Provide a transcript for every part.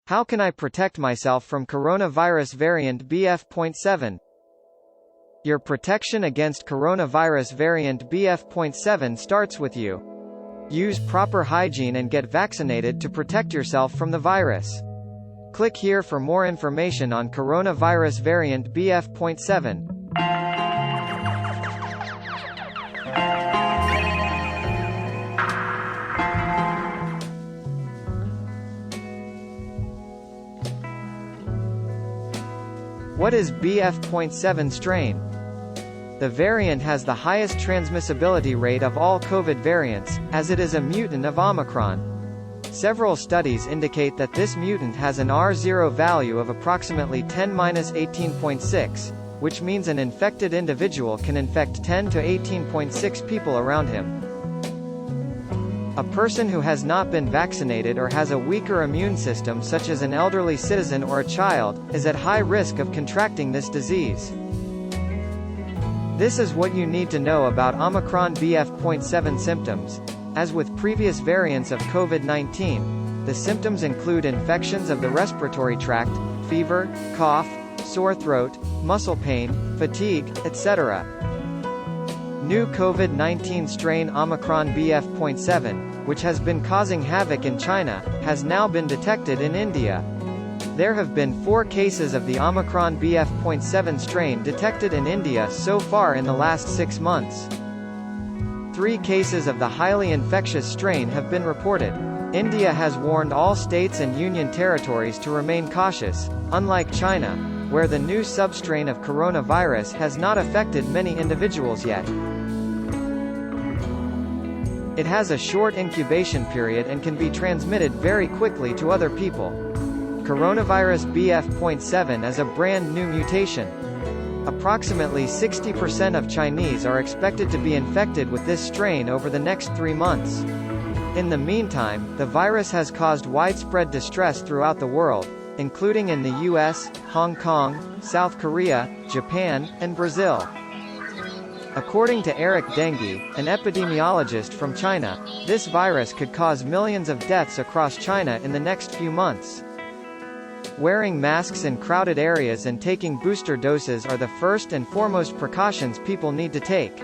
How can I protect myself from coronavirus variant BF.7? Your protection against coronavirus variant BF.7 starts with you. Use proper hygiene and get vaccinated to protect yourself from the virus. Click here for more information on coronavirus variant BF.7. What is BF.7 strain? The variant has the highest transmissibility rate of all COVID variants, as it is a mutant of Omicron. Several studies indicate that this mutant has an R0 value of approximately 10-18.6, which means an infected individual can infect 10 to 18.6 people around him. A person who has not been vaccinated or has a weaker immune system, such as an elderly citizen or a child, is at high risk of contracting this disease. This is what you need to know about Omicron BF.7 symptoms. As with previous variants of COVID-19, the symptoms include infections of the respiratory tract, fever, cough, sore throat, muscle pain, fatigue, etc. New COVID-19 strain Omicron BF.7, which has been causing havoc in China, has now been detected in India. There have been 4 cases of the Omicron BF.7 strain detected in India so far in the last 6 months. 3 cases of the highly infectious strain have been reported. India has warned all states and union territories to remain cautious, unlike China, where the new substrain of coronavirus has not affected many individuals yet. It has a short incubation period and can be transmitted very quickly to other people. Coronavirus BF.7 is a brand new mutation. Approximately 60% of Chinese are expected to be infected with this strain over the next 3 months. In the meantime, the virus has caused widespread distress throughout the world, including in the US, Hong Kong, South Korea, Japan, and Brazil. According to Eric Dengue, an epidemiologist from China, this virus could cause millions of deaths across China in the next few months. Wearing masks in crowded areas and taking booster doses are the first and foremost precautions people need to take.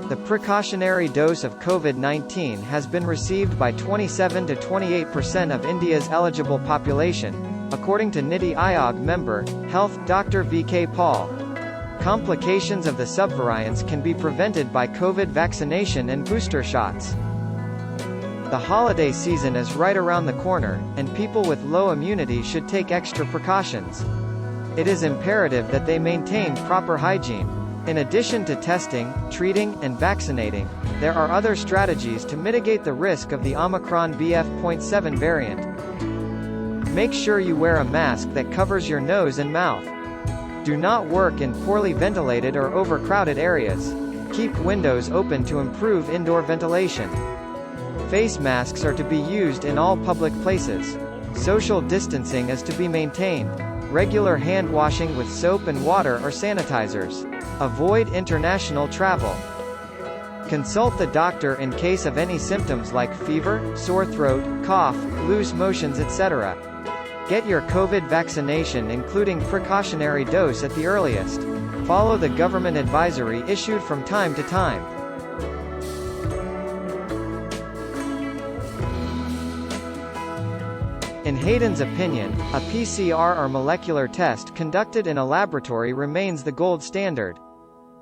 The precautionary dose of COVID-19 has been received by 27 to 28% of India's eligible population, according to NITI Aayog member, Health Dr. V.K. Paul. Complications of the subvariants can be prevented by COVID vaccination and booster shots. The holiday season is right around the corner, and people with low immunity should take extra precautions. It is imperative that they maintain proper hygiene. In addition to testing, treating, and vaccinating, there are other strategies to mitigate the risk of the Omicron BF.7 variant. Make sure you wear a mask that covers your nose and mouth. Do not work in poorly ventilated or overcrowded areas. Keep windows open to improve indoor ventilation. Face masks are to be used in all public places. Social distancing is to be maintained. Regular hand washing with soap and water or sanitizers. Avoid international travel. Consult the doctor in case of any symptoms like fever, sore throat, cough, loose motions, etc. Get your COVID vaccination including precautionary dose at the earliest. Follow the government advisory issued from time to time. In Hayden's opinion, a PCR or molecular test conducted in a laboratory remains the gold standard.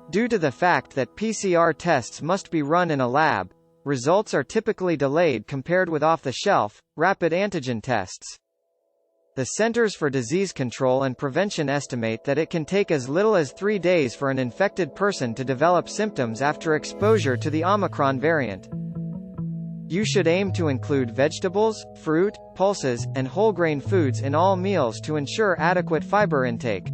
Due to the fact that PCR tests must be run in a lab, results are typically delayed compared with off-the-shelf, rapid antigen tests. The Centers for Disease Control and Prevention estimate that it can take as little as 3 days for an infected person to develop symptoms after exposure to the Omicron variant. You should aim to include vegetables, fruit, pulses, and whole-grain foods in all meals to ensure adequate fiber intake.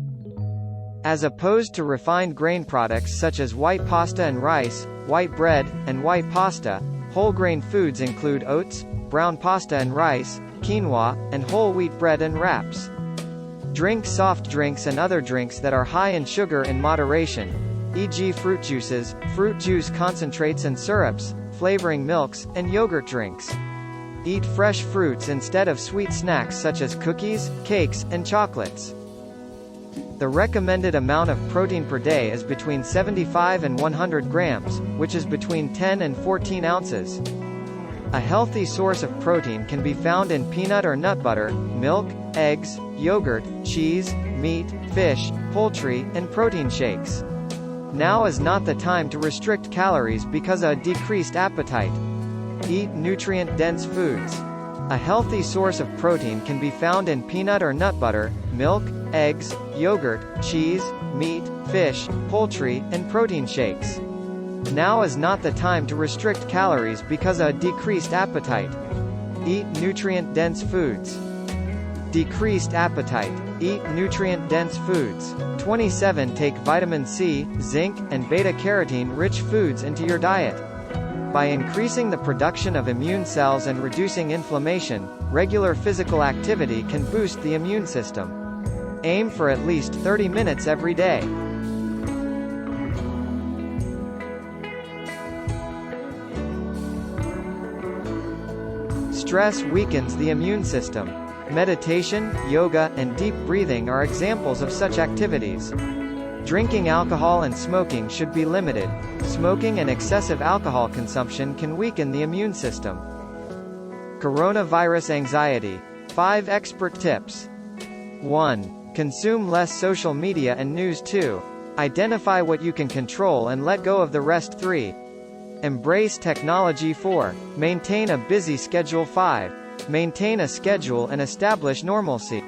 As opposed to refined grain products such as white pasta and rice, white bread, and white pasta, whole-grain foods include oats, brown pasta and rice, quinoa, and whole wheat bread and wraps. Drink soft drinks and other drinks that are high in sugar in moderation, e.g. fruit juices, fruit juice concentrates and syrups, flavoring milks, and yogurt drinks. Eat fresh fruits instead of sweet snacks such as cookies, cakes, and chocolates. The recommended amount of protein per day is between 75 and 100 grams, which is between 10 and 14 ounces. A healthy source of protein can be found in peanut or nut butter, milk, eggs, yogurt, cheese, meat, fish, poultry, and protein shakes. Now is not the time to restrict calories because of a decreased appetite. Eat nutrient-dense foods. A healthy source of protein can be found in peanut or nut butter, milk, eggs, yogurt, cheese, meat, fish, poultry, and protein shakes. Now is not the time to restrict calories because of a decreased appetite. Eat nutrient-dense foods. Decreased appetite. Eat nutrient-dense foods. 27 Take vitamin C, zinc, and beta-carotene-rich foods into your diet. By increasing the production of immune cells and reducing inflammation, regular physical activity can boost the immune system. Aim for at least 30 minutes every day. Stress weakens the immune system. Meditation, yoga, and deep breathing are examples of such activities. Drinking alcohol and smoking should be limited. Smoking and excessive alcohol consumption can weaken the immune system. Coronavirus anxiety. 5 expert tips. 1. Consume less social media and news. 2. Identify what you can control and let go of the rest. 3. Embrace technology. 4. Maintain a busy schedule. 5. Maintain a schedule and establish normalcy.